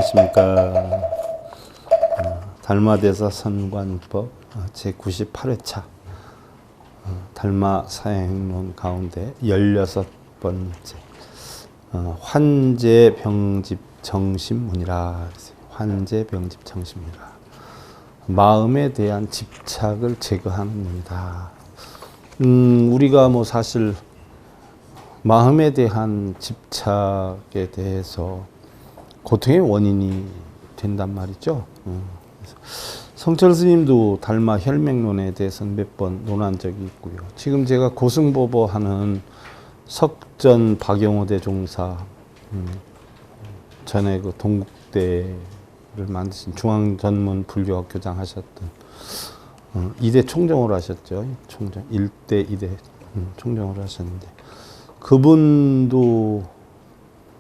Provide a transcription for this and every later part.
안녕하십니까. 달마대사 선관법 제98회차 달마 사행론 가운데 16번째 환제병집 정신문이라. 환제병집 정신문이라. 마음에 대한 집착을 제거하는 문이다. 우리가 사실 마음에 대한 집착에 대해서 고통의 원인이 된단 말이죠. 성철 스님도 달마 혈맹론에 대해서는 몇 번 논한 적이 있고요. 지금 제가 고승보보하는 석전 박영호대 종사, 전에 그 동국대를 만드신 중앙전문불교학교장 하셨던 이대 총정으로 하셨죠. 총정 1대 2대 총정으로 하셨는데, 그분도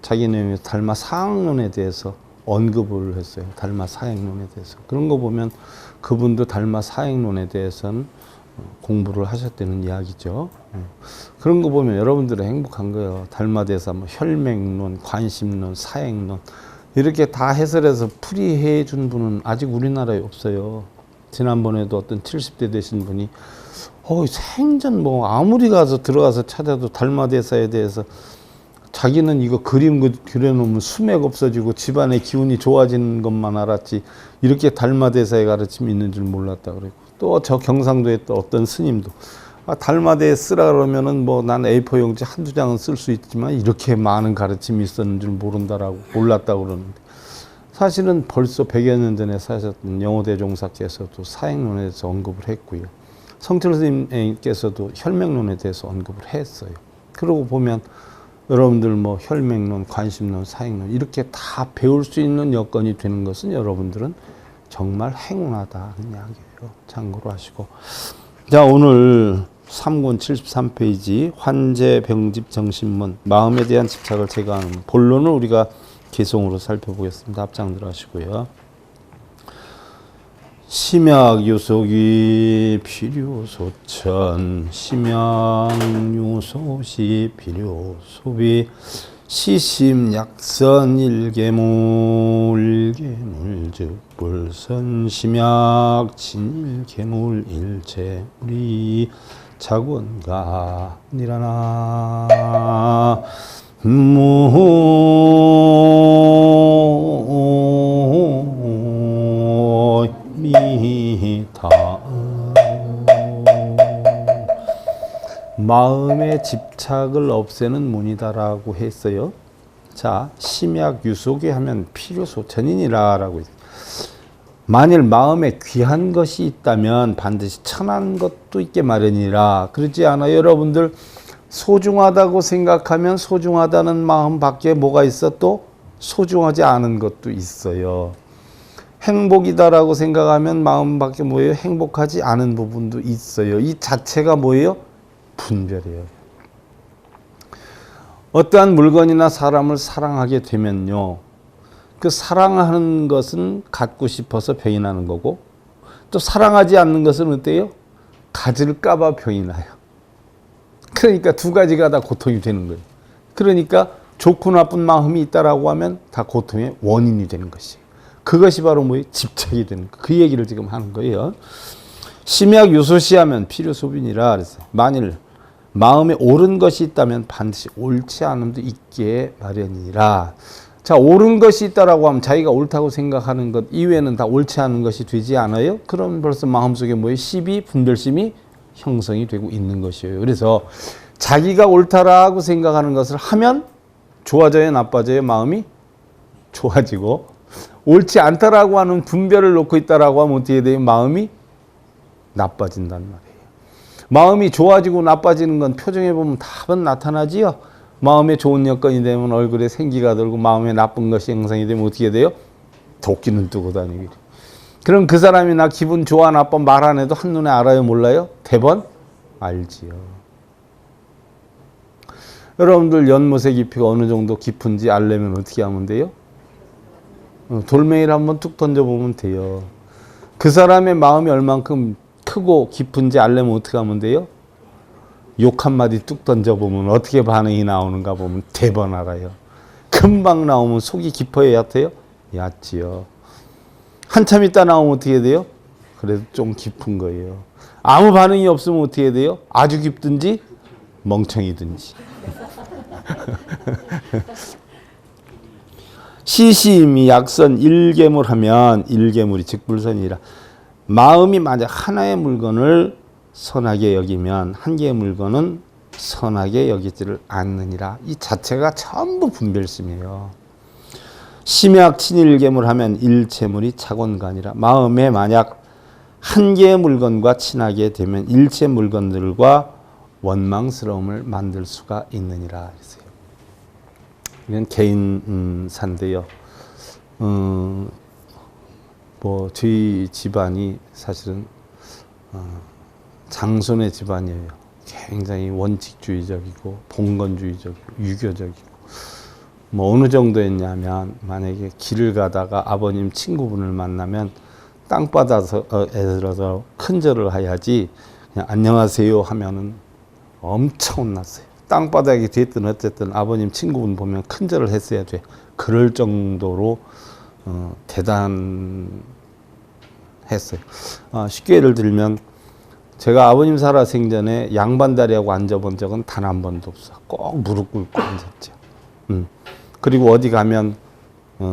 자기 내용에서 달마 사학론에 대해서 언급을 했어요. 달마 사행론에 대해서. 그런 거 보면 그분도 달마 사행론에 대해서는 공부를 하셨다는 이야기죠. 그런 거 보면 여러분들은 행복한 거예요. 달마대사 혈맹론, 관심론, 사행론 이렇게 다 해설해서 풀이해 준 분은 아직 우리나라에 없어요. 지난번에도 어떤 70대 되신 분이 생전 아무리 가서 들어가서 찾아도 달마대사에 대해서 자기는 이거 그림 그려놓으면 수맥 없어지고 집안의 기운이 좋아지는 것만 알았지 이렇게 달마대사의 가르침이 있는 줄 몰랐다 그랬고, 또 저 경상도에 또 어떤 스님도 달마대 쓰라 그러면은 난 A4 용지 한두 장은 쓸 수 있지만 이렇게 많은 가르침이 있었는 줄 몰랐다고 그러는데, 사실은 벌써 100여 년 전에 사셨던 영호대종사께서도 사행론에 대해서 언급을 했고요. 성철 스님께서도 혈맹론에 대해서 언급을 했어요. 그러고 보면 여러분들 혈맹론, 관심론, 사행론 이렇게 다 배울 수 있는 여건이 되는 것은 여러분들은 정말 행운하다는 이야기예요. 참고로 하시고. 자, 오늘 3권 73페이지 환제병집 정신문, 마음에 대한 집착을 제거하는 본론을 우리가 개성으로 살펴보겠습니다. 합장들 하시고요. 심약유속이 필요소천, 심약유소시 필요소비, 시심약선 일계물즉불선, 심약진일계물 일체우리 자권가 니라나 미타. 마음의 집착을 없애는 문이다라고 했어요. 자, 심약유속이 하면 필요소천이니라 라고 했어요. 만일 마음에 귀한 것이 있다면 반드시 천한 것도 있게 마련이라. 그렇지 않아요? 여러분들 소중하다고 생각하면 소중하다는 마음 밖에 뭐가 있어? 또 소중하지 않은 것도 있어요. 행복이다라고 생각하면 마음 밖에 뭐예요? 행복하지 않은 부분도 있어요. 이 자체가 뭐예요? 분별이에요. 어떠한 물건이나 사람을 사랑하게 되면요, 그 사랑하는 것은 갖고 싶어서 병이 나는 거고, 또 사랑하지 않는 것은 어때요? 가질까 봐 병이 나요. 그러니까 두 가지가 다 고통이 되는 거예요. 그러니까 좋고 나쁜 마음이 있다라고 하면 다 고통의 원인이 되는 것이에요. 그것이 바로 뭐예요? 집착이 되는 거. 그 얘기를 지금 하는 거예요. 심약유소시하면 필요소빈이라 그랬어요. 만일 마음에 옳은 것이 있다면 반드시 옳지 않음도 있게 마련이라. 자, 옳은 것이 있다라고 하면 자기가 옳다고 생각하는 것 이외에는 다 옳지 않은 것이 되지 않아요? 그럼 벌써 마음속에 뭐예요? 시비, 분별심이 형성이 되고 있는 것이에요. 그래서 자기가 옳다라고 생각하는 것을 하면 좋아져요, 나빠져요? 마음이 좋아지고, 옳지 않다라고 하는 분별을 놓고 있다라고 하면 어떻게 돼요? 마음이 나빠진단 말이에요. 마음이 좋아지고 나빠지는 건 표정에 보면 답은 나타나지요. 마음에 좋은 여건이 되면 얼굴에 생기가 돌고, 마음에 나쁜 것이 형성이 되면 어떻게 돼요? 도끼는 뜨고 다니고. 그럼 그 사람이 나 기분 좋아 나빠 말 안 해도 한눈에 알아요, 몰라요? 대번 알지요. 여러분들 연못의 깊이가 어느 정도 깊은지 알려면 어떻게 하면 돼요? 돌멩이를 한번 뚝 던져보면 돼요. 그 사람의 마음이 얼만큼 크고 깊은지 알려면 어떻게 하면 돼요? 욕 한마디 뚝 던져보면 어떻게 반응이 나오는가 보면 대번 알아요. 금방 나오면 속이 깊어요, 얕아요? 얕지요. 한참 있다 나오면 어떻게 돼요? 그래도 좀 깊은 거예요. 아무 반응이 없으면 어떻게 돼요? 아주 깊든지 멍청이든지. 시시임이 약선 일개물하면 일개물이 즉 불선이라 마음이 만약 하나의 물건을 선하게 여기면 한 개의 물건은 선하게 여기지를 않느니라. 이 자체가 전부 분별심이에요. 심약 친일개물하면 일체물이 착원간이라 마음에 만약 한 개의 물건과 친하게 되면 일체 물건들과 원망스러움을 만들 수가 있느니라. 이건 개인사인데요. 뭐 저희 집안이 사실은 장손의 집안이에요. 굉장히 원칙주의적이고 봉건주의적이고 유교적이고 뭐 어느 정도였냐면 만약에 길을 가다가 아버님 친구분을 만나면 땅바닥에서 큰절을 해야지 그냥 안녕하세요 하면은 엄청 혼났어요. 땅바닥이 됐든 어쨌든 아버님 친구분 보면 큰절을 했어야 돼. 그럴 정도로 대단했어요. 쉽게 예를 들면 제가 아버님 살아 생전에 양반다리하고 앉아본 적은 단 한 번도 없어. 꼭 무릎 꿇고 앉았죠. 그리고 어디 가면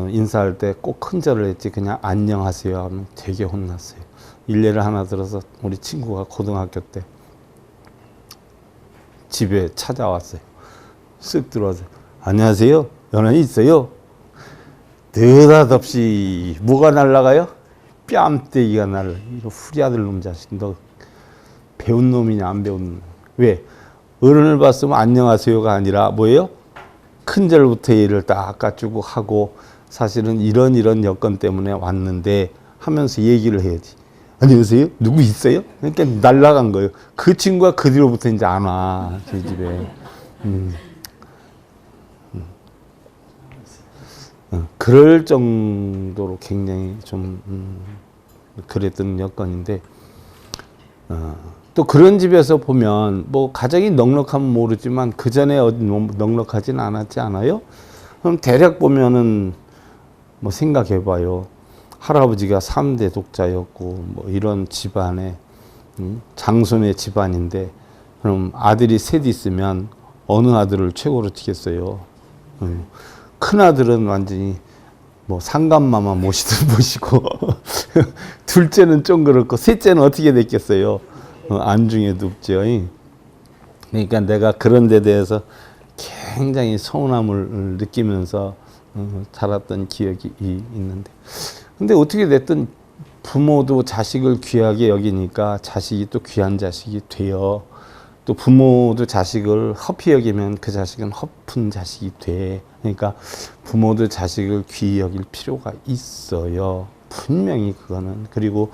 인사할 때 꼭 큰절을 했지 그냥 안녕하세요 하면 되게 혼났어요. 일례를 하나 들어서 우리 친구가 고등학교 때 집에 찾아왔어요. 쓱 들어와서 안녕하세요. 연원이 있어요. 느닷없이 뭐가 날라가요? 뺨때기가 날라. 이거 후리아들 놈 자식. 너 배운 놈이냐 안 배운 놈. 왜? 어른을 봤으면 안녕하세요가 아니라 뭐예요? 큰절부터 예를 딱 갖추고 하고 사실은 이런 여건 때문에 왔는데 하면서 얘기를 해야지. 안녕하세요? 누구 있어요? 그러니까 날라간 거예요. 그 친구가 그 뒤로부터 이제 안 와. 저희 집에. 그럴 정도로 굉장히 좀 그랬던 여건인데 또 그런 집에서 보면 뭐 가정이 넉넉하면 모르지만 그 전에 넉넉하진 않았지 않아요? 그럼 대략 보면은 뭐 생각해봐요. 할아버지가 3대 독자였고 뭐 이런 집안에 장손의 집안인데 그럼 아들이 셋 있으면 어느 아들을 최고로 치겠어요? 큰 아들은 완전히 뭐 상감마마 모시듯 모시고 둘째는 좀 그렇고 셋째는 어떻게 됐겠어요? 안중에도 없죠. 그러니까 내가 그런 데 대해서 굉장히 서운함을 느끼면서 자랐던 기억이 있는데 근데 어떻게 됐든 부모도 자식을 귀하게 여기니까 자식이 또 귀한 자식이 돼요. 또 부모도 자식을 헛히 여기면 그 자식은 헛픈 자식이 돼. 그러니까 부모도 자식을 귀히 여길 필요가 있어요. 분명히 그거는. 그리고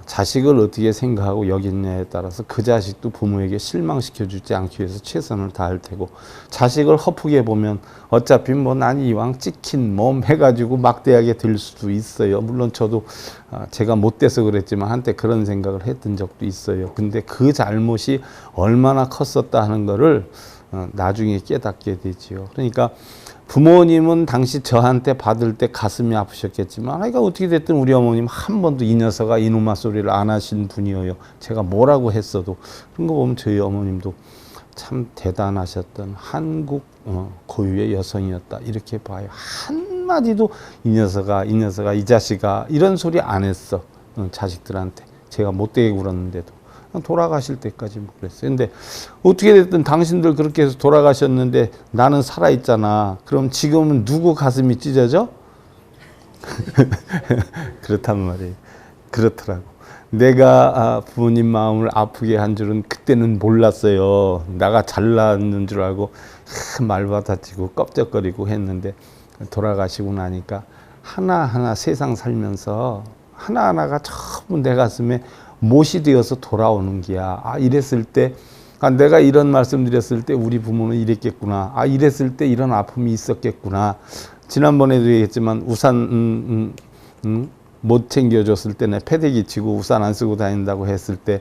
자식을 어떻게 생각하고 여기냐에 따라서 그 자식도 부모에게 실망시켜주지 않기 위해서 최선을 다할 테고 자식을 허프게 보면 어차피 뭐 난 이왕 찍힌 몸 해가지고 막대하게 될 수도 있어요. 물론 저도 제가 못돼서 그랬지만 한때 그런 생각을 했던 적도 있어요. 근데 그 잘못이 얼마나 컸었다 하는 거를 나중에 깨닫게 되지요. 그러니까 부모님은 당시 저한테 받을 때 가슴이 아프셨겠지만 그러니까 어떻게 됐든 우리 어머님 한 번도 이 녀석아 이놈아 소리를 안 하신 분이에요. 제가 뭐라고 했어도 그런 거 보면 저희 어머님도 참 대단하셨던 한국 고유의 여성이었다 이렇게 봐요. 한마디도 이 녀석아 이 자식아 이런 소리 안 했어. 자식들한테 제가 못되게 굴었는데도 돌아가실 때까지 뭐 그랬어요. 근데 어떻게 됐든 당신들 그렇게 해서 돌아가셨는데 나는 살아있잖아. 그럼 지금은 누구 가슴이 찢어져? 그렇단 말이에요. 그렇더라고. 내가 부모님 마음을 아프게 한 줄은 그때는 몰랐어요. 나가 잘났는 줄 알고 말 받아치고 껍적거리고 했는데 돌아가시고 나니까 하나하나 세상 살면서 하나하나가 전부 내 가슴에 못이 되어서 돌아오는 게야. 이랬을 때, 내가 이런 말씀 드렸을 때 우리 부모는 이랬겠구나. 이랬을 때 이런 아픔이 있었겠구나. 지난번에도 얘기했지만 우산 못 챙겨줬을 때는 패대기 치고 우산 안 쓰고 다닌다고 했을 때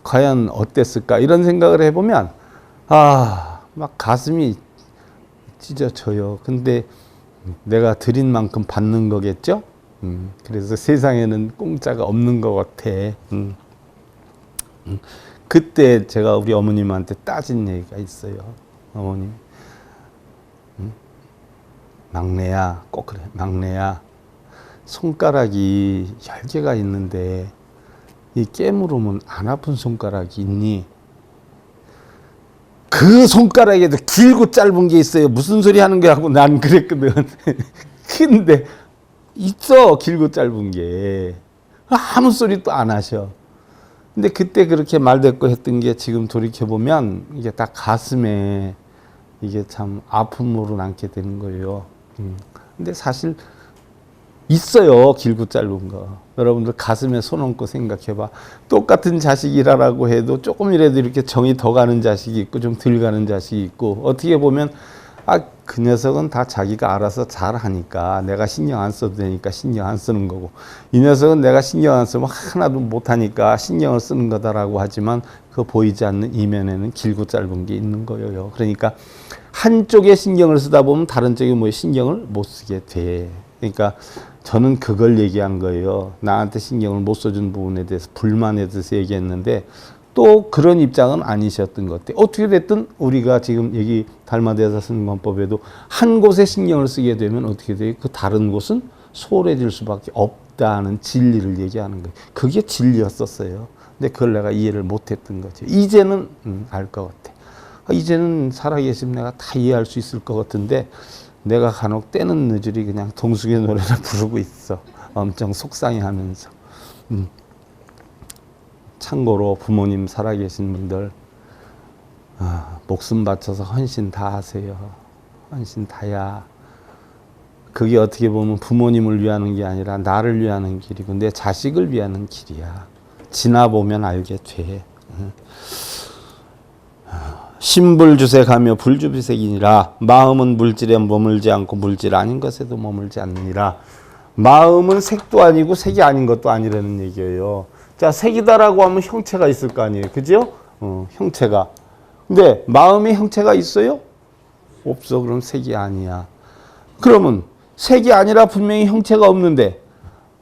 과연 어땠을까? 이런 생각을 해보면 막 가슴이 찢어져요. 근데 내가 드린 만큼 받는 거겠죠? 그래서 세상에는 공짜가 없는 것 같아. 그때 제가 우리 어머님한테 따진 얘기가 있어요. 어머님, 막내야, 꼭 그래. 막내야, 손가락이 10개가 있는데 이 깨물으면 안 아픈 손가락이 있니? 그 손가락에도 길고 짧은 게 있어요. 무슨 소리 하는 거야 하고 난 그랬거든. 근데 있어, 길고 짧은 게. 아무 소리도 안 하셔. 근데 그때 그렇게 말대꾸 했던 게 지금 돌이켜보면 이게 딱 가슴에 이게 참 아픔으로 남게 되는 거예요. 근데 사실 있어요, 길고 짧은 거. 여러분들 가슴에 손 얹고 생각해봐. 똑같은 자식이라고 해도 조금이라도 이렇게 정이 더 가는 자식이 있고 좀 덜 가는 자식이 있고, 어떻게 보면 그 녀석은 다 자기가 알아서 잘 하니까 내가 신경 안 써도 되니까 신경 안 쓰는 거고, 이 녀석은 내가 신경 안 쓰면 하나도 못 하니까 신경을 쓰는 거다라고 하지만 그 보이지 않는 이면에는 길고 짧은 게 있는 거예요. 그러니까 한쪽에 신경을 쓰다 보면 다른 쪽에 뭐 신경을 못 쓰게 돼. 그러니까 저는 그걸 얘기한 거예요. 나한테 신경을 못 써준 부분에 대해서 불만에 대해서 얘기했는데 또 그런 입장은 아니셨던 것 같아요. 어떻게 됐든 우리가 지금 여기 달마대사 쓰는 권법에도 한 곳에 신경을 쓰게 되면 어떻게 돼요? 그 다른 곳은 소홀해질 수밖에 없다는 진리를 얘기하는 거예요. 그게 진리였었어요. 근데 그걸 내가 이해를 못했던 거죠. 이제는 알 것 같아. 이제는 살아계시면 내가 다 이해할 수 있을 것 같은데 내가 간혹 때는 늦으리 그냥 동숙의 노래를 부르고 있어. 엄청 속상해하면서. 참고로 부모님 살아계신 분들 목숨 바쳐서 헌신 다 하세요. 헌신 다야. 그게 어떻게 보면 부모님을 위하는 게 아니라 나를 위하는 길이고 내 자식을 위하는 길이야. 지나보면 알게 돼. 신불주색하며 불주비색이니라. 마음은 물질에 머물지 않고 물질 아닌 것에도 머물지 않느니라. 마음은 색도 아니고 색이 아닌 것도 아니라는 얘기예요. 자, 색이다라고 하면 형체가 있을 거 아니에요. 그죠? 형체가. 근데 마음에 형체가 있어요? 없어. 그럼 색이 아니야. 그러면 색이 아니라 분명히 형체가 없는데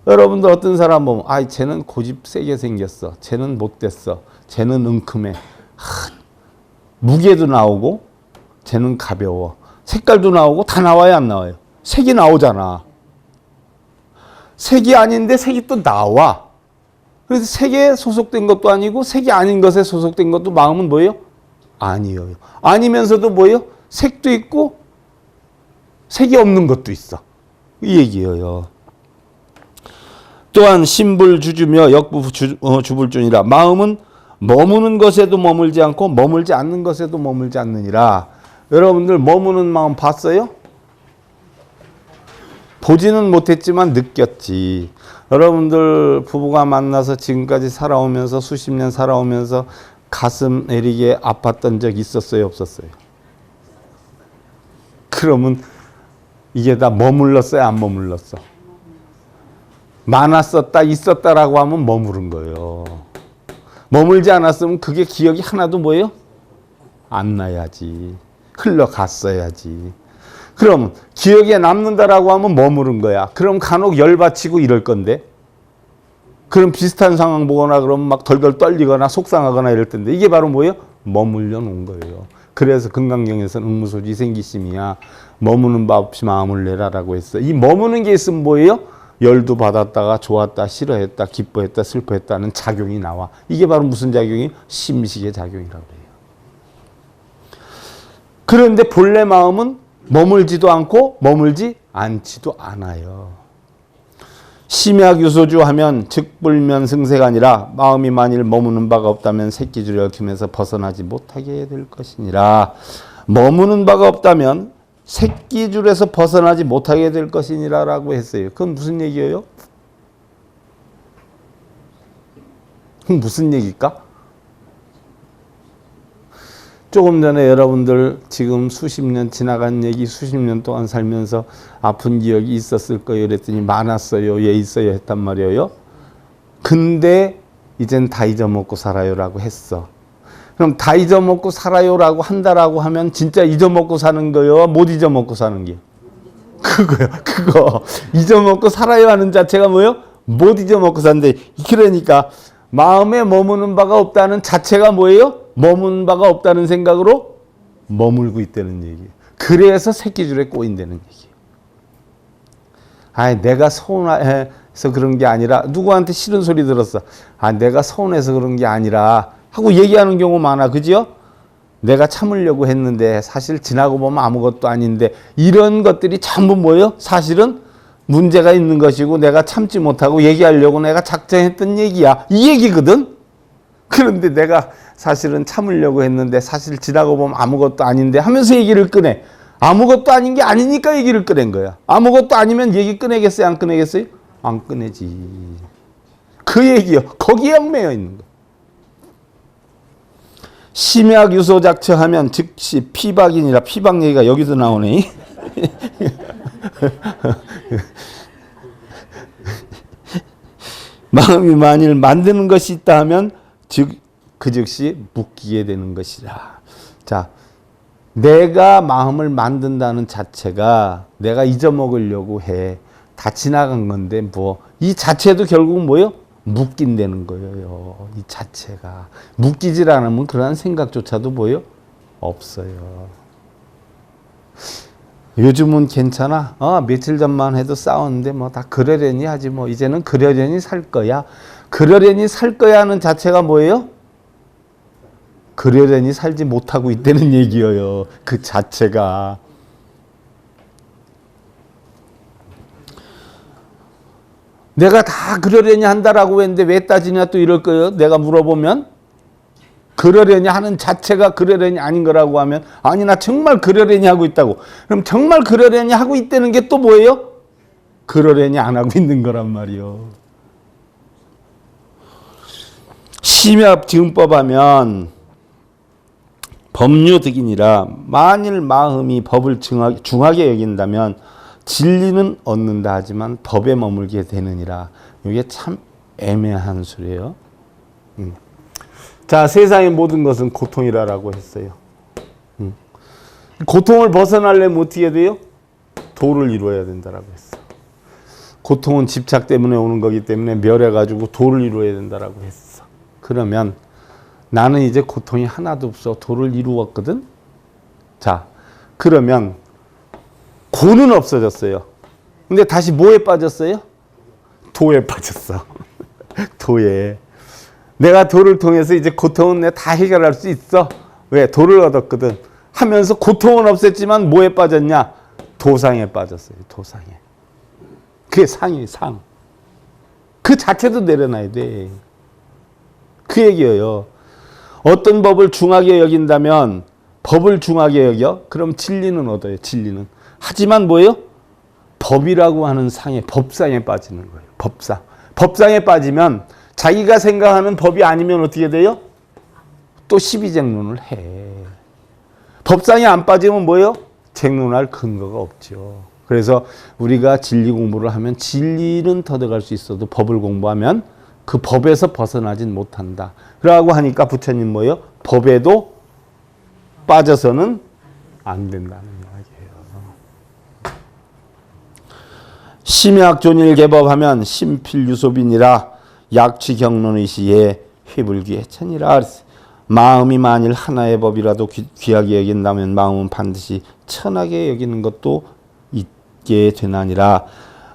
여러분들 어떤 사람 보면 쟤는 고집 세게 생겼어. 쟤는 못됐어. 쟤는 은큼해. 무게도 나오고 쟤는 가벼워. 색깔도 나오고 다 나와요, 안 나와요? 색이 나오잖아. 색이 아닌데 색이 또 나와. 그래서 색에 소속된 것도 아니고 색이 아닌 것에 소속된 것도 마음은 뭐예요? 아니에요. 아니면서도 뭐예요? 색도 있고 색이 없는 것도 있어. 이 얘기예요. 또한 신불주주며 역부주불주니라. 마음은 머무는 것에도 머물지 않고 머물지 않는 것에도 머물지 않느니라. 여러분들 머무는 마음 봤어요? 보지는 못했지만 느꼈지. 여러분들 부부가 만나서 지금까지 살아오면서 수십 년 살아오면서 가슴 내리게 아팠던 적 있었어요, 없었어요? 그러면 이게 다 머물렀어요, 안 머물렀어? 많았었다, 있었다라고 하면 머무른 거예요. 머물지 않았으면 그게 기억이 하나도 뭐예요? 안 나야지. 흘러갔어야지. 그럼 기억에 남는다라고 하면 머무른 거야. 그럼 간혹 열받치고 이럴 건데. 그럼 비슷한 상황 보거나 그러면 막 덜덜 떨리거나 속상하거나 이럴 텐데 이게 바로 뭐예요? 머물려 놓은 거예요. 그래서 금강경에서는 응무소지 생기심이야. 머무는 바 없이 마음을 내라라고 했어. 이 머무는 게 있으면 뭐예요? 열도 받았다가 좋았다, 싫어했다, 기뻐했다, 슬퍼했다는 작용이 나와. 이게 바로 무슨 작용이? 심식의 작용이라고 해요. 그런데 본래 마음은 머물지도 않고 머물지 않지도 않아요. 심약유소주 하면 즉불면 승세가 아니라 마음이 만일 머무는 바가 없다면 새끼줄에 얽힘에서 벗어나지 못하게 될 것이니라. 머무는 바가 없다면 새끼줄에서 벗어나지 못하게 될 것이니라 라고 했어요. 그건 무슨 얘기예요? 무슨 얘기일까? 조금 전에 여러분들 지금 수십 년 지나간 얘기 수십 년 동안 살면서 아픈 기억이 있었을 거예요. 그랬더니 많았어요. 예, 있어요. 했단 말이에요. 근데 이젠 다 잊어먹고 살아요라고 했어. 그럼 다 잊어먹고 살아요라고 한다라고 하면 진짜 잊어먹고 사는 거예요? 못 잊어먹고 사는 게요? 그거요. 그거 잊어먹고 살아야 하는 자체가 뭐예요? 못 잊어먹고 산대. 그러니까 마음에 머무는 바가 없다는 자체가 뭐예요? 머무는 바가 없다는 생각으로 머물고 있다는 얘기예요. 그래서 새끼줄에 꼬인다는 얘기예요. 아, 내가 서운해서 그런 게 아니라 누구한테 싫은 소리 들었어. 아, 내가 서운해서 그런 게 아니라 하고 얘기하는 경우 많아. 그죠? 내가 참으려고 했는데 사실 지나고 보면 아무것도 아닌데 이런 것들이 전부 뭐예요? 사실은 문제가 있는 것이고 내가 참지 못하고 얘기하려고 내가 작정했던 얘기야. 이 얘기거든. 그런데 내가 사실은 참으려고 했는데 사실 지나고 보면 아무것도 아닌데 하면서 얘기를 꺼내. 아무것도 아닌 게 아니니까 얘기를 꺼낸 거야. 아무것도 아니면 얘기 꺼내겠어요? 안 꺼내겠어요? 안 꺼내지. 그 얘기요. 거기에 얽매여 있는 거. 심약 유소작처하면 즉시 피박이니라. 피박 얘기가 여기서 나오네. 마음이 만일 만드는 것이 있다 하면 그 즉시 묶이게 되는 것이라. 자, 내가 마음을 만든다는 자체가 내가 잊어먹으려고 해. 다 지나간 건데 뭐 이 자체도 결국 뭐예요? 묶인다는 거예요. 이 자체가. 묶이질 않으면 그러한 생각조차도 뭐예요? 없어요. 요즘은 괜찮아. 며칠 전만 해도 싸웠는데 뭐 다 그러려니 하지 뭐 이제는 그러려니 살 거야. 그러려니 살 거야 하는 자체가 뭐예요? 그러려니 살지 못하고 있다는 얘기예요. 그 자체가. 내가 다 그러려니 한다라고 했는데 왜 따지냐 또 이럴 거예요. 내가 물어보면 그러려니 하는 자체가 그러려니 아닌 거라고 하면 아니 나 정말 그러려니 하고 있다고. 그럼 정말 그러려니 하고 있다는 게 또 뭐예요? 그러려니 안 하고 있는 거란 말이요. 심야 증법 하면 법류득이니라. 만일 마음이 법을 중하게 여긴다면 진리는 얻는다 하지만 법에 머물게 되느니라. 이게 참 애매한 소리예요. 자, 세상의 모든 것은 고통이라고 했어요. 고통을 벗어나려면 어떻게 돼요? 도를 이루어야 된다라고 했어. 고통은 집착 때문에 오는 거기 때문에 멸해가지고 도를 이루어야 된다라고 했어. 그러면 나는 이제 고통이 하나도 없어. 도를 이루었거든. 자, 그러면 고는 없어졌어요. 근데 다시 뭐에 빠졌어요? 도에 빠졌어. 도에. 내가 도를 통해서 이제 고통은 내가 다 해결할 수 있어. 왜? 도를 얻었거든. 하면서 고통은 없앴지만 뭐에 빠졌냐? 도상에 빠졌어요. 도상에. 그게 상이에요. 상. 그 자체도 내려놔야 돼. 그 얘기예요. 어떤 법을 중하게 여긴다면 법을 중하게 여겨? 그럼 진리는 얻어요. 진리는. 하지만 뭐예요? 법이라고 하는 상에 법상에 빠지는 거예요. 법상. 법상에 빠지면 자기가 생각하는 법이 아니면 어떻게 돼요? 또 시비쟁론을 해. 법상에 안 빠지면 뭐예요? 쟁론할 근거가 없죠. 그래서 우리가 진리 공부를 하면 진리는 터득할 수 있어도 법을 공부하면 그 법에서 벗어나진 못한다. 그러고 하니까 부처님 뭐예요? 법에도 빠져서는 안 된다는 이야기예요. 심약존일 개법하면 심필유소빈이라 약취경론의 시에 휘불귀에 천이라. 마음이 만일 하나의 법이라도 귀하게 여긴다면 마음은 반드시 천하게 여기는 것도 있게 되나니라.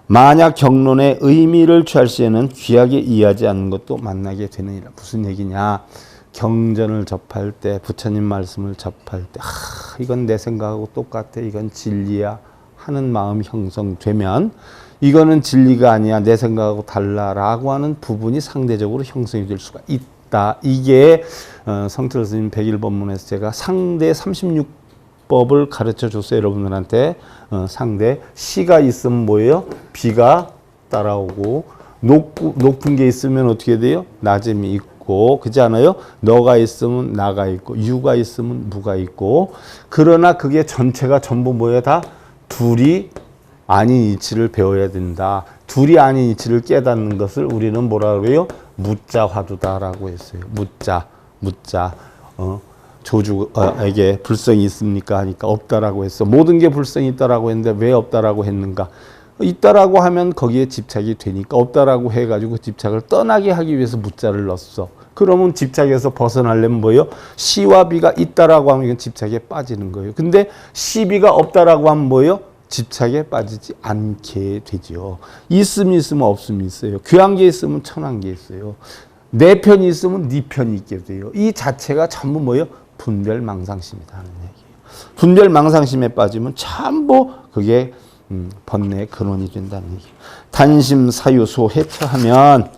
만약 경론의 의미를 취할 시에는 귀하게 이해하지 않는 것도 만나게 되느니라. 무슨 얘기냐? 경전을 접할 때, 부처님 말씀을 접할 때, 이건 내 생각하고 똑같아, 이건 진리야 하는 마음이 형성되면 이거는 진리가 아니야, 내 생각하고 달라라고 하는 부분이 상대적으로 형성이 될 수가 있다. 이게 성철 스님 백일법문에서 제가 상대 36법을 가르쳐 줬어요. 여러분들한테. 상대 시가 있으면 뭐예요? 비가 따라오고, 높은 게 있으면 어떻게 돼요? 낮음이 있고, 그렇지 않아요? 너가 있으면 나가 있고, 유가 있으면 무가 있고. 그러나 그게 전체가 전부 뭐예요? 다 둘이 아닌 이치를 배워야 된다. 둘이 아닌 이치를 깨닫는 것을 우리는 뭐라고 해요? 무자 화두다라고 했어요. 무자. 조주에게 불성이 있습니까? 하니까 없다라고 했어. 모든 게 불성이 있다라고 했는데 왜 없다라고 했는가? 있다라고 하면 거기에 집착이 되니까 없다라고 해가지고 집착을 떠나게 하기 위해서 무자를 넣었어. 그러면 집착에서 벗어나려면 뭐예요? 시와 비가 있다라고 하면 이건 집착에 빠지는 거예요. 근데 시비가 없다라고 하면 뭐예요? 집착에 빠지지 않게 되죠. 있으면 있으면 없으면 있어요. 교환계 있으면 천환계 있어요. 내 편이 있으면 네 편이 있게 돼요. 이 자체가 전부 뭐예요? 분별망상심이다 하는 얘기예요. 분별망상심에 빠지면 전부 그게 번뇌의 근원이 된다는 얘기예요. 단심사유소 해처하면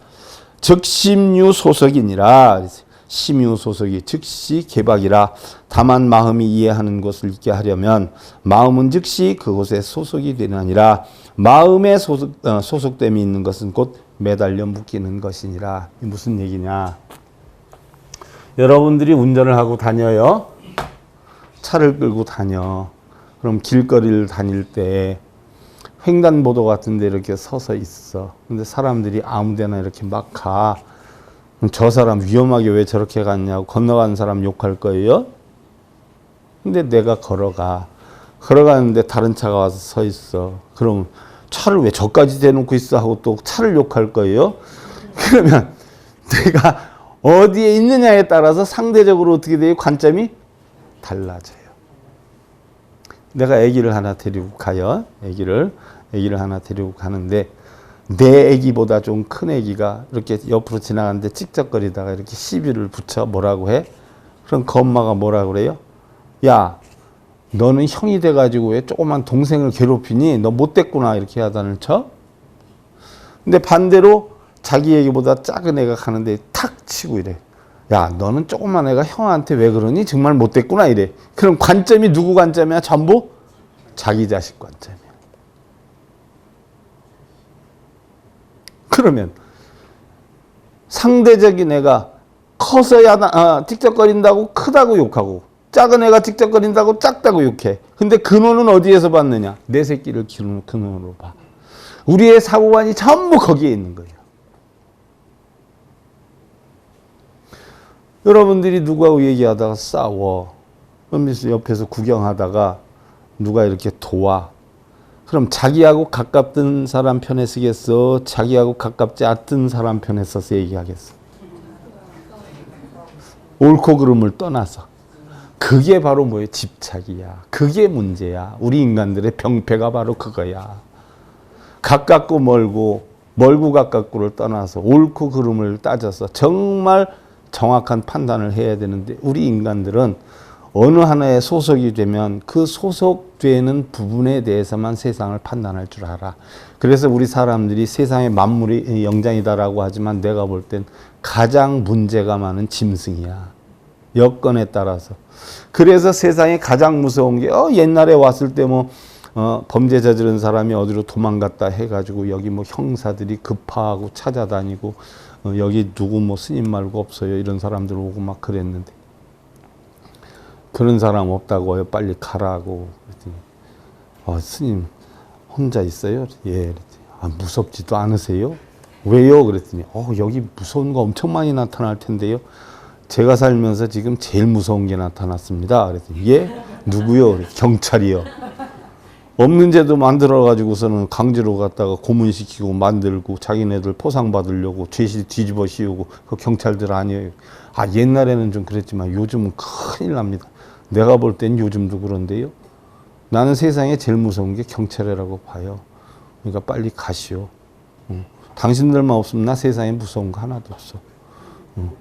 즉심유 소속이니라. 심유 소속이 즉시 개박이라. 다만 마음이 이해하는 것을 있게 하려면 마음은 즉시 그곳에 소속이 되느니라. 마음에 소속됨이 있는 것은 곧 매달려 묶이는 것이니라. 무슨 얘기냐? 여러분들이 운전을 하고 다녀요. 차를 끌고 다녀. 그럼 길거리를 다닐 때 횡단보도 같은 데 이렇게 서서 있어. 근데 사람들이 아무 데나 이렇게 막 가. 저 사람 위험하게 왜 저렇게 갔냐고 건너가는 사람 욕할 거예요. 근데 내가 걸어가. 걸어가는데 다른 차가 와서 서 있어. 그럼 차를 왜 저까지 대놓고 있어 하고 또 차를 욕할 거예요. 그러면 내가 어디에 있느냐에 따라서 상대적으로 어떻게 돼요? 관점이 달라져요. 내가 아기를 하나 데리고 가요. 아기를 하나 데리고 가는데 내 아기보다 좀 큰 아기가 이렇게 옆으로 지나가는데 찍적거리다가 이렇게 시비를 붙여 뭐라고 해? 그럼 그 엄마가 뭐라고 그래요? 야, 너는 형이 돼가지고 왜 조그만 동생을 괴롭히니? 너 못됐구나 이렇게 하다는 쳐? 근데 반대로 자기 애기보다 작은 애가 가는데 탁 치고 이래. 야, 너는 조그만 애가 형한테 왜 그러니? 정말 못됐구나 이래. 그럼 관점이 누구 관점이야? 전부 자기 자식 관점이야. 그러면 상대적인 애가 커서야 찍적거린다고 크다고 욕하고 작은 애가 찍적거린다고 작다고 욕해. 근데 근원은 어디에서 봤느냐? 내 새끼를 기르는 근원으로 봐. 우리의 사고관이 전부 거기에 있는 거예요. 여러분들이 누구하고 얘기하다가 싸워. 그러면서 옆에서 구경하다가 누가 이렇게 도와. 그럼 자기하고 가깝던 사람 편에 서겠어? 자기하고 가깝지 않던 사람 편에 서서 얘기하겠어? 옳고 그름을 떠나서. 그게 바로 뭐예요? 집착이야. 그게 문제야. 우리 인간들의 병폐가 바로 그거야. 가깝고 멀고 가깝고를 떠나서 옳고 그름을 따져서 정말 정확한 판단을 해야 되는데 우리 인간들은 어느 하나에 소속이 되면 그 소속되는 부분에 대해서만 세상을 판단할 줄 알아. 그래서 우리 사람들이 세상의 만물이 영장이다라고 하지만 내가 볼 땐 가장 문제가 많은 짐승이야. 여건에 따라서. 그래서 세상에 가장 무서운 게 옛날에 왔을 때 범죄 저지른 사람이 어디로 도망갔다 해가지고 여기 형사들이 급파하고 찾아다니고 여기 누구 스님 말고 없어요. 이런 사람들 오고 막 그랬는데. 그런 사람 없다고요. 빨리 가라고. 그랬더니 스님 혼자 있어요? 예. 무섭지도 않으세요? 왜요? 그랬더니 여기 무서운 거 엄청 많이 나타날 텐데요. 제가 살면서 지금 제일 무서운 게 나타났습니다. 그랬더니 예? 누구요? 경찰이요. 없는 죄도 만들어가지고서는 강제로 갔다가 고문시키고 만들고 자기네들 포상받으려고 죄실 뒤집어 씌우고 그 경찰들 아니에요. 옛날에는 좀 그랬지만 요즘은 큰일 납니다. 내가 볼 땐 요즘도 그런데요. 나는 세상에 제일 무서운 게 경찰이라고 봐요. 그러니까 빨리 가시오. 당신들만 없으면 나 세상에 무서운 거 하나도 없어.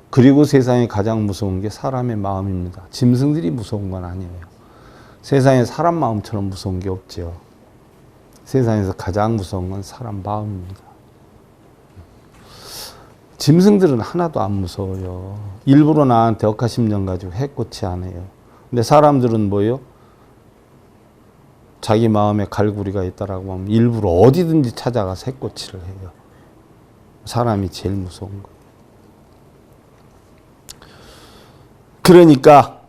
그리고 세상에 가장 무서운 게 사람의 마음입니다. 짐승들이 무서운 건 아니에요. 세상에 사람 마음처럼 무서운 게 없죠. 세상에서 가장 무서운 건 사람 마음입니다. 짐승들은 하나도 안 무서워요. 일부러 나한테 억하심정 가지고 해코치 안 해요. 근데 사람들은 뭐예요? 자기 마음에 갈구리가 있다라고 하면 일부러 어디든지 찾아가서 해코치를 해요. 사람이 제일 무서운 거예요. 그러니까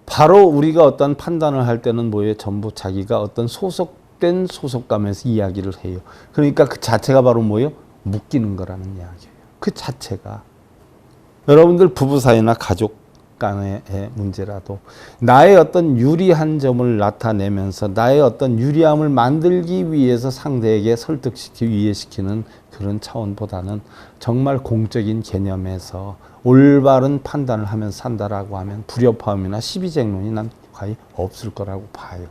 바로 우리가 어떤 판단을 할 때는 뭐예요? 전부 자기가 어떤 소속된 소속감에서 이야기를 해요. 그러니까 그 자체가 바로 뭐예요? 묶이는 거라는 이야기예요. 그 자체가. 여러분들 부부 사이나 가족 약간의 문제라도 나의 어떤 유리한 점을 나타내면서 나의 어떤 유리함을 만들기 위해서 상대에게 설득시키기 이해시키는 그런 차원보다는 정말 공적인 개념에서 올바른 판단을 하면서 산다라고 하면 불협화음이나 시비쟁론이 난 거의 없을 거라고 봐요.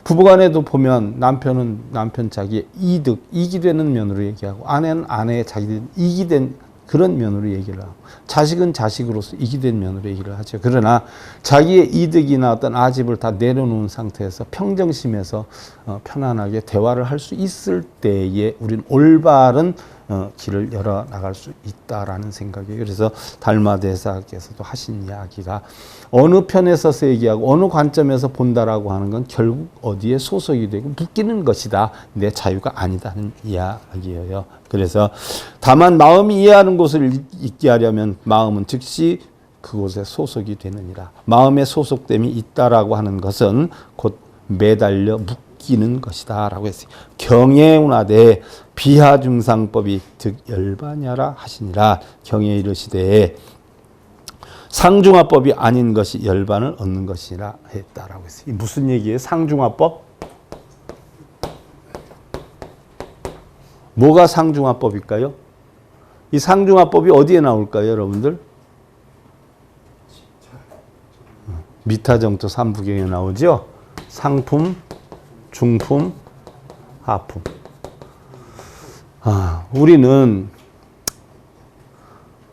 부부간에도 보면 남편은 남편 자기의 이익이 되는 면으로 얘기하고 아내는 아내의 자기 이익이 된 그런 면으로 얘기를 하고 자식은 자식으로서 이익이 된 면으로 얘기를 하죠. 그러나 자기의 이득이나 어떤 아집을 다 내려놓은 상태에서 평정심에서 편안하게 대화를 할 수 있을 때에 우리는 올바른 길을 열어 나갈 수 있다라는 생각이에요. 그래서 달마 대사께서도 하신 이야기가 어느 편에 서서 얘기하고 어느 관점에서 본다라고 하는 건 결국 어디에 소속이 되고 묶이는 것이다. 내 자유가 아니다는 이야기예요. 그래서 다만 마음이 이해하는 곳을 있게 하려면 마음은 즉시 그곳에 소속이 되느니라. 마음에 소속됨이 있다라고 하는 것은 곧 매달려 묶이는 것이다 라고 했어요. 경애운하되 비하중상법이 즉 열반야라 하시니라. 경에 이르시되 상중하법이 아닌 것이 열반을 얻는 것이라 했다라고 했어요. 무슨 얘기예요? 상중하법? 뭐가 상중하법일까요? 이 상중하법이 어디에 나올까요, 여러분들? 미타정토 삼부경에 나오죠? 상품, 중품, 하품. 우리는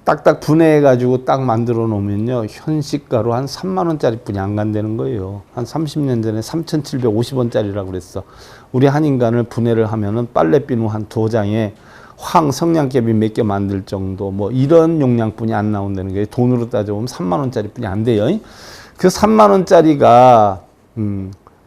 딱딱 분해해가지고 딱 만들어 놓으면요, 현시가로 한 3만 원짜리 뿐이 안 간다는 거예요. 한 30년 전에 3,750원짜리라고 그랬어. 우리 한 인간을 분해를 하면은 빨래비누 한 2장에 황 성냥개비 몇 개 만들 정도 뭐 이런 용량뿐이 안 나온다는 거예요. 돈으로 따져보면 3만 원짜리 뿐이 안 돼요. 그 3만 원짜리가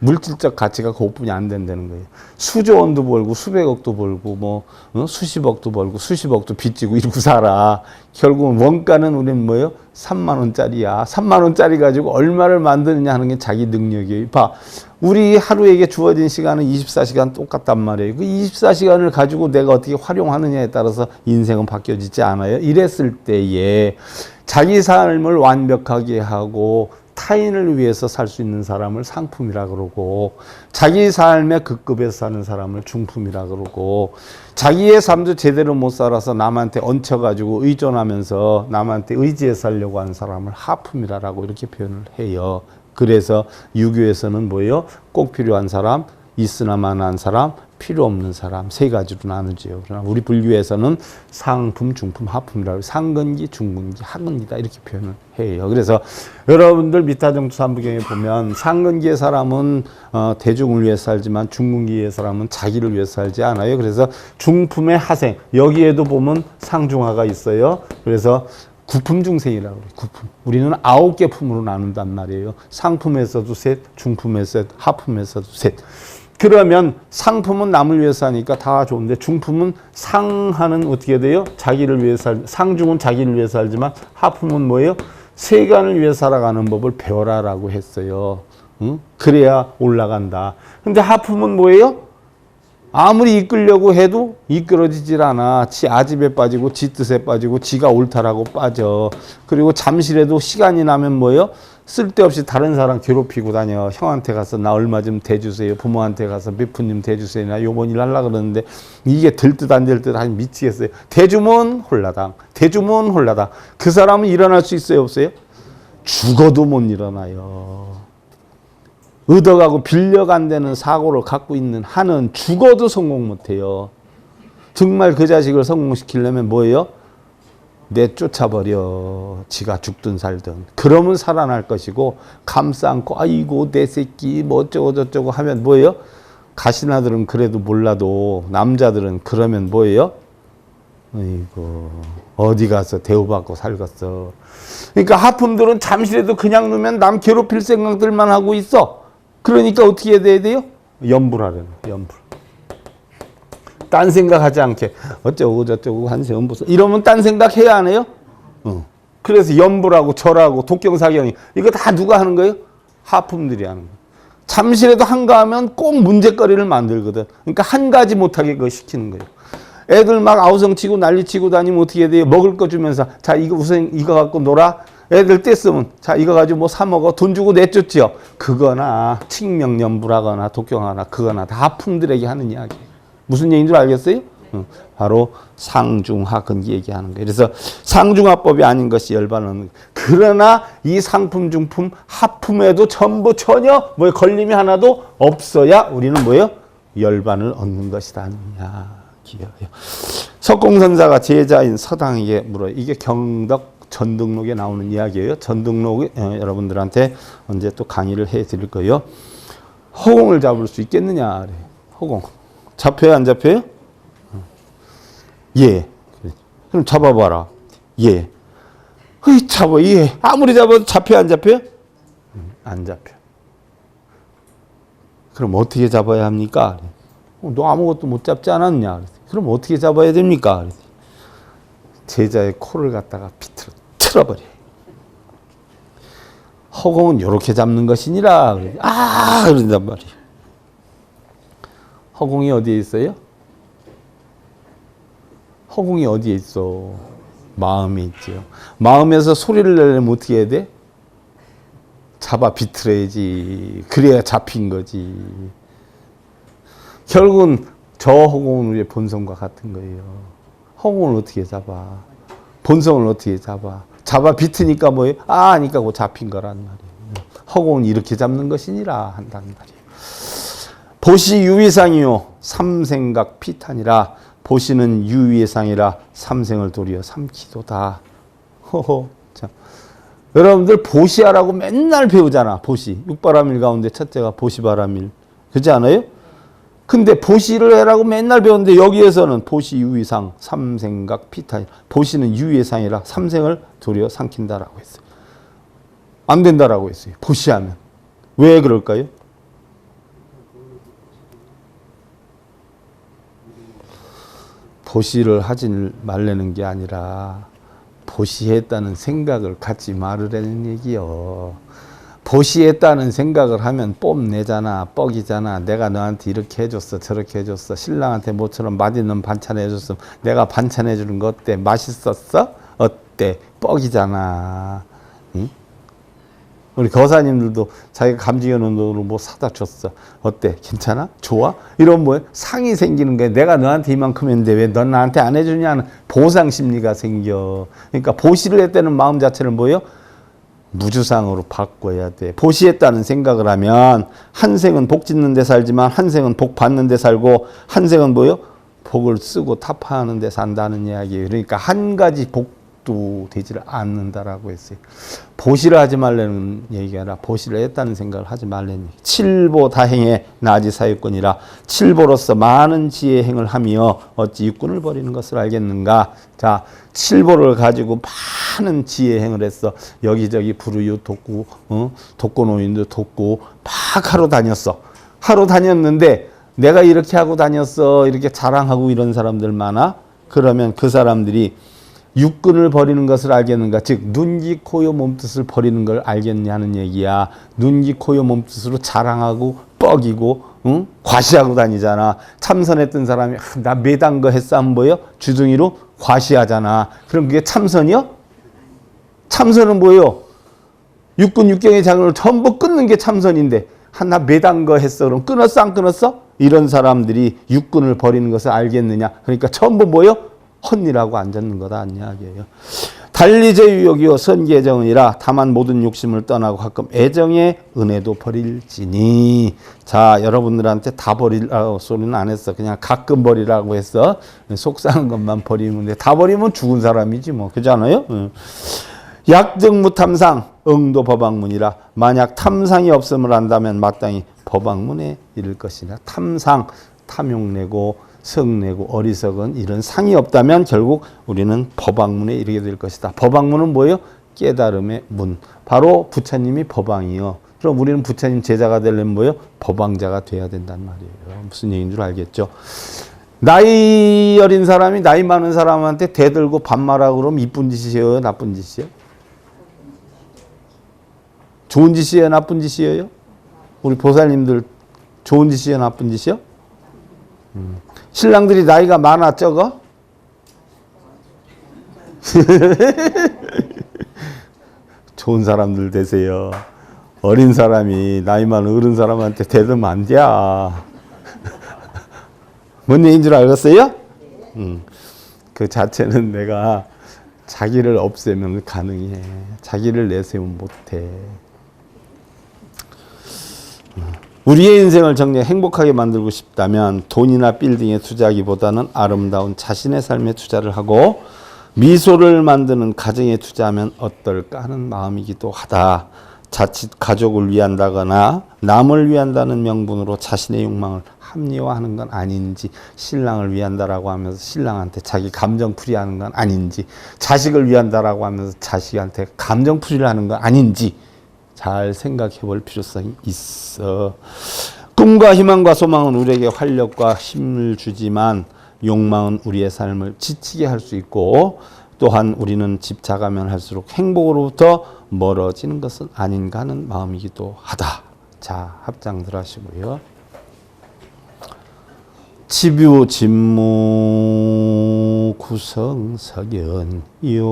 물질적 가치가 그것뿐이 안 된다는 거예요. 수조 원도 벌고 수백억도 벌고 뭐 수십억도 벌고 수십억도 빚지고 이러고 살아. 결국은 원가는 우리는 뭐예요? 3만 원짜리야. 3만 원짜리 가지고 얼마를 만드느냐 하는 게 자기 능력이에요. 봐, 우리 하루에게 주어진 시간은 24시간 똑같단 말이에요. 그 24시간을 가지고 내가 어떻게 활용하느냐에 따라서 인생은 바뀌어지지 않아요. 이랬을 때에 자기 삶을 완벽하게 하고 타인을 위해서 살 수 있는 사람을 상품이라 그러고 자기 삶의 급급에서 사는 사람을 중품이라 그러고 자기의 삶도 제대로 못 살아서 남한테 얹혀가지고 의존하면서 남한테 의지해 살려고 하는 사람을 하품이라고 이렇게 표현을 해요. 그래서 유교에서는 뭐예요? 꼭 필요한 사람, 있으나 마나한 사람, 필요 없는 사람 세 가지로 나누죠. 그러나 우리 불교에서는 상품, 중품, 하품이라고 상근기, 중근기, 하근기다 이렇게 표현을 해요. 그래서 여러분들 미타정토 삼부경에 보면 상근기의 사람은 대중을 위해 살지만 중근기의 사람은 자기를 위해 살지 않아요. 그래서 중품의 하생 여기에도 보면 상중하가 있어요. 그래서 구품중생이라고 그래요. 구품. 우리는 9개 품으로 나눈단 말이에요. 상품에서도 셋, 중품에서 셋, 하품에서도 셋. 그러면 상품은 남을 위해서 하니까 다 좋은데 중품은 상하는 어떻게 돼요? 자기를 위해 상중은 자기를 위해 살지만 하품은 뭐예요? 세간을 위해 살아가는 법을 배워라라고 했어요. 응? 그래야 올라간다. 근데 하품은 뭐예요? 아무리 이끌려고 해도 이끌어지질 않아. 지 아집에 빠지고 지 뜻에 빠지고 지가 옳다라고 빠져. 그리고 잠시라도 시간이 나면 뭐예요? 쓸데없이 다른 사람 괴롭히고 다녀. 형한테 가서 나 얼마 좀 대주세요. 부모한테 가서 몇 푼 좀 대주세요. 나 요번 일 하려고 그러는데 이게 될 듯 안 될 듯 하니 미치겠어요. 대주면 홀라당. 대주면 홀라당. 그 사람은 일어날 수 있어요? 없어요? 죽어도 못 일어나요. 얻어가고 빌려간다는 사고를 갖고 있는 한은 죽어도 성공 못해요. 정말 그 자식을 성공시키려면 뭐예요? 내쫓아버려. 지가 죽든 살든. 그러면 살아날 것이고 감싸 안고 아이고 내 새끼 뭐 어쩌고 저쩌고 하면 뭐예요? 가시나들은 그래도 몰라도 남자들은 그러면 뭐예요? 아이고 어디 가서 대우받고 살겠어. 그러니까 하품들은 잠시라도 그냥 놓으면 남 괴롭힐 생각들만 하고 있어. 그러니까 어떻게 해야 돼요? 염불하려는 염불. 딴 생각하지 않게 어쩌고 저쩌고 한세 염불 이러면 딴 생각 해야 안 해요? 그래서 염불하고 절하고 독경사경이 이거 다 누가 하는 거예요? 하품들이 하는 거예요. 잠시라도 한가하면 꼭 문제거리를 만들거든. 그러니까 한 가지 못하게 그거 시키는 거예요. 애들 막 아우성치고 난리치고 다니면 어떻게 해야 돼요? 먹을 거 주면서 자 이거 우선 이거 갖고 놀아. 애들 뗐으면 자 이거 가지고 뭐 사 먹어 돈 주고 내쫓지요. 그거나 칙명령부라거나 독경하나 그거나 다 하품들에게 하는 이야기. 무슨 얘기인 줄 알겠어요? 바로 상중하근 얘기하는 거예요. 그래서 상중하법이 아닌 것이 열반은 그러나 이 상품 중품 하품에도 전부 전혀 뭐 걸림이 하나도 없어야 우리는 뭐예요? 열반을 얻는 것이다. 이야기예요. 석공선사가 제자인 서당에게 물어요. 이게 경덕 전등록에 나오는 이야기예요. 전등록 여러분들한테 언제 또 강의를 해드릴 거예요. 허공을 잡을 수 있겠느냐? 허공 잡혀요? 안 잡혀요? 예. 그럼 잡아봐라. 예. 잡아. 예. 아무리 잡아도 잡혀요? 안 잡혀요? 안 잡혀. 그럼 어떻게 잡아야 합니까? 너 아무것도 못 잡지 않았냐? 그럼 어떻게 잡아야 됩니까? 제자의 코를 갖다가 비틀어 틀어버려. 허공은 이렇게 잡는 것이니라. 그런단 말이에요. 허공이 어디에 있어요? 허공이 어디에 있어? 마음에 있죠. 마음에서 소리를 내려면 어떻게 해야 돼? 잡아 비틀어야지. 그래야 잡힌 거지. 결국은 저 허공은 우리의 본성과 같은 거예요. 허공을 어떻게 잡아? 본성을 어떻게 잡아? 잡아 비트니까 뭐예요? 하니까 그 잡힌 거란 말이에요. 허공은 이렇게 잡는 것이니라 한다는 말이에요. 보시 유위상이요 삼생각 피탄이라. 보시는 유위상이라 삼생을 도리어 삼키도다. 참. 여러분들 보시하라고 맨날 배우잖아. 보시. 육바람일 가운데 첫째가 보시바람일. 그렇지 않아요? 근데 보시를 해라고 맨날 배웠는데 여기에서는 보시 유위상 삼생각 피탄. 보시는 유위상이라 삼생을 도리어 삼킨다라고 했어요. 안 된다라고 했어요. 보시하면. 왜 그럴까요? 보시를 하지 말라는 게 아니라 보시했다는 생각을 갖지 말으라는 얘기요. 보시했다는 생각을 하면 뽐내잖아. 뻑이잖아. 내가 너한테 이렇게 해줬어. 저렇게 해줬어. 신랑한테 모처럼 맛있는 반찬 해줬어. 내가 반찬 해주는 거 어때? 맛있었어? 어때? 뻑이잖아. 응? 우리 거사님들도 자기가 감지하는 돈으로 뭐 사다 줬어. 어때? 괜찮아? 좋아? 이런 뭐예요? 상이 생기는 거예요. 내가 너한테 이만큼 했는데 왜 넌 나한테 안 해주냐는 보상 심리가 생겨. 그러니까 보시를 했다는 마음 자체를 뭐예요? 무주상으로 바꿔야 돼. 보시했다는 생각을 하면 한 생은 복 짓는 데 살지만 한 생은 복 받는 데 살고 한 생은 뭐예요? 복을 쓰고 타파하는 데 산다는 이야기예요. 그러니까 한 가지 복도 되지를 않는다라고 했어요. 보시를 하지 말라는 얘기가 아니라 보시를 했다는 생각을 하지 말라는 얘기. 칠보 다행에 나지 사유꾼이라. 칠보로서 많은 지혜 행을 하며 어찌 육군을 버리는 것을 알겠는가. 자, 칠보를 가지고 많은 지혜 행을 했어. 여기저기 불우유 돕고 독거노인도 돕고 막 하러 다녔어. 하러 다녔는데 내가 이렇게 하고 다녔어. 이렇게 자랑하고 이런 사람들 많아. 그러면 그 사람들이 육군을 버리는 것을 알겠는가? 즉 눈기 코요 몸뜻을 버리는 걸 알겠냐는 얘기야. 눈기 코요 몸뜻으로 자랑하고 뻑이고 과시하고 다니잖아. 참선했던 사람이 나 매단 거 했어 하면 뭐예요? 주둥이로 과시하잖아. 그럼 그게 참선이요? 참선은 뭐예요? 육군 육경의 장을 전부 끊는 게 참선인데 나 매단 거 했어. 그럼 끊었어 안 끊었어? 이런 사람들이 육군을 버리는 것을 알겠느냐? 그러니까 전부 뭐예요? 헛일하고 앉았는 거다 이야기예요. 달리 제유욕이요 선계정이라 다만 모든 욕심을 떠나고 가끔 애정의 은혜도 버릴지니. 자, 여러분들한테 다 버리라고 소리는 안 했어. 그냥 가끔 버리라고 했어. 속상한 것만 버리면 돼. 다 버리면 죽은 사람이지 뭐. 그렇지 않아요? 약정무탐상 응도 법왕문이라. 만약 탐상이 없음을 안다면 마땅히 법왕문에 이를 것이나. 탐상, 탐욕내고 성내고 어리석은 이런 상이 없다면 결국 우리는 법왕문에 이르게 될 것이다. 법왕문은 뭐예요? 깨달음의 문. 바로 부처님이 법왕이요. 그럼 우리는 부처님 제자가 되려면 뭐예요? 법왕자가 돼야 된단 말이에요. 무슨 얘기인 줄 알겠죠? 나이 어린 사람이 나이 많은 사람한테 대들고 반말하고 그러면 이쁜 짓이에요? 나쁜 짓이에요? 좋은 짓이에요? 나쁜 짓이에요? 우리 보살님들 좋은 짓이에요? 나쁜 짓이에요? 신랑들이 나이가 많아 적어? 좋은 사람들 되세요. 어린 사람이 나이 많은 어른 사람한테 대들면 안 돼. 뭔 얘기인 줄 알겠어요? 그 자체는 내가 자기를 없애면 가능해. 자기를 내세우면 못해. 우리의 인생을 정리해 행복하게 만들고 싶다면 돈이나 빌딩에 투자하기보다는 아름다운 자신의 삶에 투자를 하고 미소를 만드는 가정에 투자하면 어떨까 하는 마음이기도 하다. 자칫 가족을 위한다거나 남을 위한다는 명분으로 자신의 욕망을 합리화하는 건 아닌지, 신랑을 위한다라고 하면서 신랑한테 자기 감정풀이 하는 건 아닌지, 자식을 위한다라고 하면서 자식한테 감정풀이를 하는 건 아닌지 잘 생각해 볼 필요성이 있어. 꿈과 희망과 소망은 우리에게 활력과 힘을 주지만 욕망은 우리의 삶을 지치게 할 수 있고, 또한 우리는 집착하면 할수록 행복으로부터 멀어지는 것은 아닌가 하는 마음이기도 하다. 자, 합장들 하시고요. 치뷰 진무 구성석연 요요무이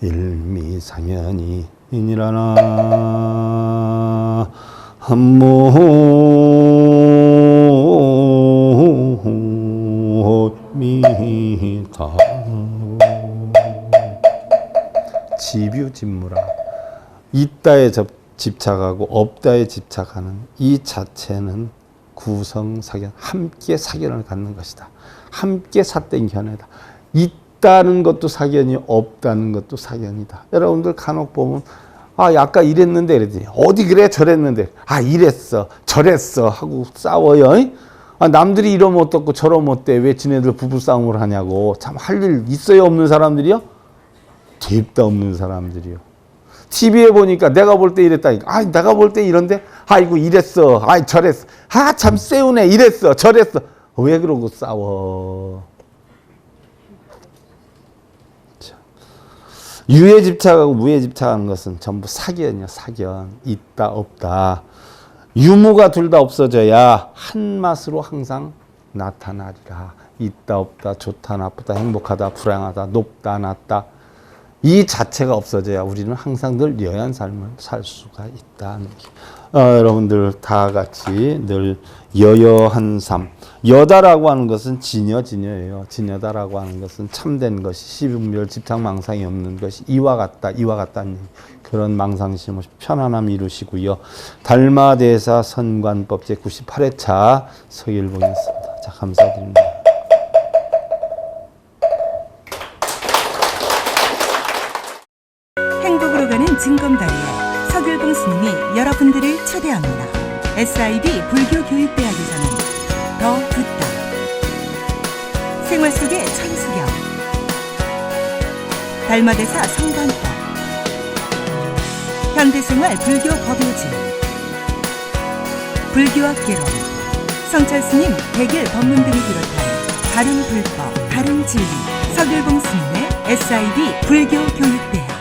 일미상연이 인이라나 한무미다. 지뷰진무라. 있다에 집착하고 없다에 집착하는 이 자체는 구성사견, 함께 사견을 갖는 것이다. 함께 삿된 견해다. 있다는 것도 사견이, 없다는 것도 사견이다. 여러분들 간혹 보면 아까 이랬는데 이랬더니 어디 그래 저랬는데 이랬어 저랬어 하고 싸워요. 남들이 이러면 어떻고 저러면 어때, 왜 지네들 부부싸움을 하냐고. 참 할 일 있어요 없는 사람들이요? 됩다 없는 사람들이요. TV에 보니까 내가 볼 때 이랬다니까. 내가 볼 때 이런데 아이고 이랬어 저랬어 참 세우네 이랬어 저랬어. 왜 그러고 싸워. 유에 집착하고 무에 집착하는 것은 전부 사견이야. 사견. 있다 없다. 유무가 둘 다 없어져야 한 맛으로 항상 나타나리라. 있다 없다, 좋다 나쁘다, 행복하다 불행하다, 높다 낮다, 이 자체가 없어져야 우리는 항상 늘 여한 삶을 살 수가 있다. 여러분들 다 같이 늘 여여한 삶. 여다라고 하는 것은 진여예요. 진여다라고 하는 것은 참된 것이, 시분별 집착 망상이 없는 것이 이와 같다는 그런 망상심을 편안함 이루시고요. 달마대사 선관법 제98회차 서일봉이었습니다. 자, 감사드립니다. 행복으로 가는 징검다리에 서길봉 스님이 여러분들을 초대합니다. SIB 불교교육대학에서는 더 듣다, 생활 속의 천수경, 달마대사 성관법, 현대생활 불교 법요지, 불교학 개론, 성찰스님 백일 법문 등을 비롯한 바른 불법, 바른 진리, 서길봉 스님의 SIB 불교교육대학.